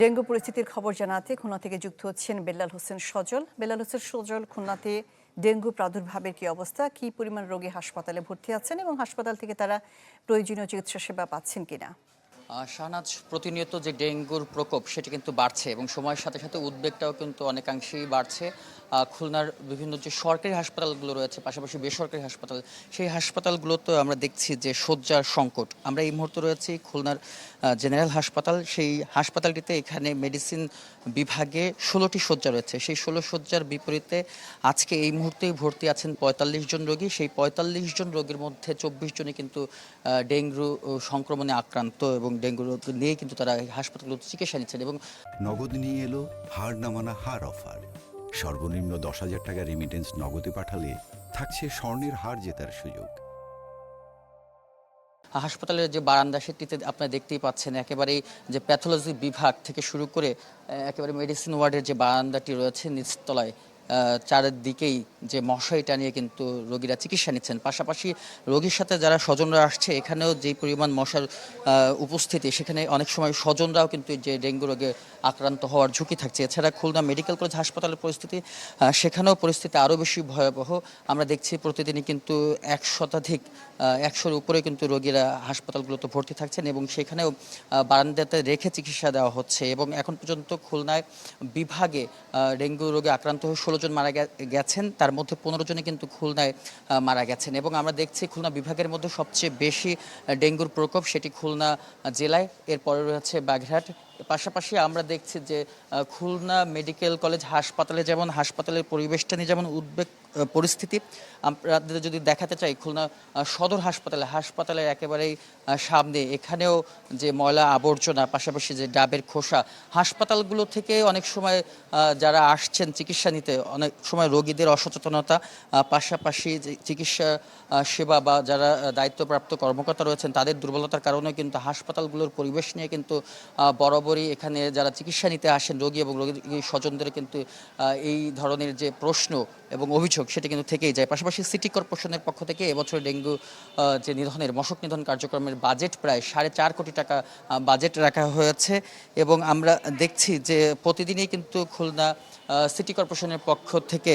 Dengue পরিস্থিতির খবর জানাতে খুলনা থেকে যুক্ত হচ্ছেন বেল্লাল হোসেন সজল। বেল্লাল হোসেন সজল, খুলনাতে ডেঙ্গু প্রাদুর্ভাবের কি অবস্থা, কি পরিমাণ রোগী হাসপাতালে ভর্তি আছেন এবং হাসপাতাল থেকে তারা প্রয়োজনীয় চিকিৎসা সেবা পাচ্ছেন কিনা? শাহনাজ, প্রতিনিয়ত যে ডেঙ্গুর প্রকোপ সেটি কিন্তু বাড়ছে এবং সময়ের সাথে সাথে উদ্বেগটাও কিন্তু অনেকাংশেই বাড়ছে। খুলনার বিভিন্ন যে সরকারি হাসপাতালগুলো রয়েছে, পাশাপাশি বেসরকারি হাসপাতাল, সেই হাসপাতালগুলোতে আমরা দেখছি যে শয্যার সংকট। আমরা এই মুহূর্তে রয়েছি খুলনার জেনারেল হাসপাতাল। সেই হাসপাতালটিতে এখানে মেডিসিন বিভাগে ১৬টি শয্যা রয়েছে। সেই ১৬ শয্যার বিপরীতে আজকে এই মুহূর্তেই ভর্তি আছেন ৪৫ জন রোগী। সেই ৪৫ জন রোগীর মধ্যে ২৪ জনই কিন্তু ডেঙ্গু সংক্রমণে আক্রান্ত এবং ডেঙ্গু রোগ নিয়ে কিন্তু তারা হাসপাতালগুলোতে চিকিৎসা নিচ্ছেন। এবং নগদ নিয়ে এলো হার নামানা হার অফার। সর্বনিম্ন ১০,০০০ টাকা রেমিটেন্স নগদে পাঠালে থাকছে স্বর্ণের হার জেতার সুযোগ। হাসপাতালের যে বারান্দা সেটিতে আপনারা দেখতেই পাচ্ছেন, একেবারেই যে প্যাথোলজি বিভাগ থেকে শুরু করে একেবারে মেডিসিন ওয়ার্ডের যে বারান্দাটি রয়েছে নিচতলায়, চারিদিকেই যে মশারি টানিয়ে কিন্তু রোগীরা চিকিৎসা নিচ্ছেন। পাশাপাশি রোগীর সাথে যারা স্বজনরা আসছে, এখানেও যেই পরিমাণ মশার উপস্থিতি, সেখানে অনেক সময় স্বজনরাও কিন্তু যে ডেঙ্গু রোগে আক্রান্ত হওয়ার ঝুঁকি থাকছে। এছাড়া খুলনা মেডিকেল কলেজ হাসপাতালের পরিস্থিতি, সেখানেও পরিস্থিতি আরও বেশি ভয়াবহ। আমরা দেখছি প্রতিদিনই কিন্তু ১০০ উপরে কিন্তু রোগীরা হাসপাতালগুলোতে ভর্তি থাকছেন এবং সেখানেও বারান্দাতে রেখে চিকিৎসা দেওয়া হচ্ছে। এবং এখন পর্যন্ত খুলনায় বিভাগে ডেঙ্গু রোগে আক্রান্ত হয়ে ১৬ জন মারা গেছেন, তার মধ্যে ১৫ জনই কিন্তু খুলনায় মারা গেছেন। এবং আমরা দেখছি খুলনা বিভাগের মধ্যে সবচেয়ে বেশি ডেঙ্গুর প্রকোপ সেটি খুলনা জেলায়, এরপরে রয়েছে বাগেরহাট। পাশাপাশি আমরা দেখছি যে খুলনা মেডিকেল কলেজ হাসপাতালে যেমন হাসপাতালের পরিবেশটা নিয়ে যেমন উদ্বেগ পরিস্থিতি, আমরা যদি দেখাতে চাই খুলনা সদর হাসপাতালের একেবারেই সামনে, এখানেও যে ময়লা আবর্জনা, পাশাপাশি যে ডাবের খোসা, হাসপাতালগুলো থেকে অনেক সময় যারা আসছেন চিকিৎসা নিতে, অনেক সময় রোগীদের অসচেতনতা, পাশাপাশি যে চিকিৎসা সেবা বা যারা দায়িত্বপ্রাপ্ত কর্মকর্তা রয়েছেন তাদের দুর্বলতার কারণে কিন্তু হাসপাতালগুলোর পরিবেশ নিয়ে কিন্তু বরাবরই এখানে যারা চিকিৎসা নিতে আসেন রোগী এবং রোগীর স্বজনদের কিন্তু এই ধরনের যে প্রশ্ন এবং অভিযোগ সেটা কিন্তু থেকেই যায়। পাশাপাশি সিটি কর্পোরেশনের পক্ষ থেকে এবছর ডেঙ্গু যে মশক নিধন কার্যক্রমের বাজেট প্রায় ৪.৫ কোটি টাকা বাজেট রাখা হয়েছে। এবং আমরা দেখছি যে প্রতিদিনই কিন্তু খুলনা সিটি কর্পোরেশনের পক্ষ থেকে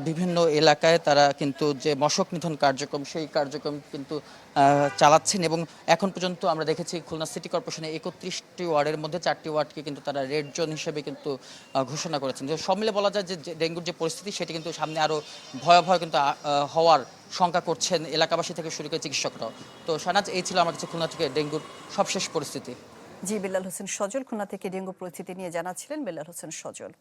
বিভিন্ন এলাকায় তারা কিন্তু যে মশক নিধন কার্যক্রম, সেই কার্যক্রম কিন্তু চালাচ্ছেন। এবং এখন পর্যন্ত আমরা দেখেছি খুলনা সিটি কর্পোরেশনের ৩১টি ওয়ার্ডের মধ্যে ৪টি ওয়ার্ডকে কিন্তু তারা রেড জোন হিসেবে কিন্তু ঘোষণা করেছেন। সব মিলে বলা যায় যে ডেঙ্গুর যে পরিস্থিতি সেটি কিন্তু সামনে আরও ভয়াবহ কিন্তু হওয়ার শঙ্কা করছেন এলাকাবাসী থেকে শুরু করে চিকিৎসকরাও। তো শাহনাজ, এই ছিল আমার কাছে খুলনা থেকে ডেঙ্গুর সবশেষ পরিস্থিতি। জি, বেল্লাল হোসেন সজল খুলনা থেকে ডেঙ্গু পরিস্থিতি নিয়ে জানাচ্ছিলেন বেল্লাল হোসেন সজল।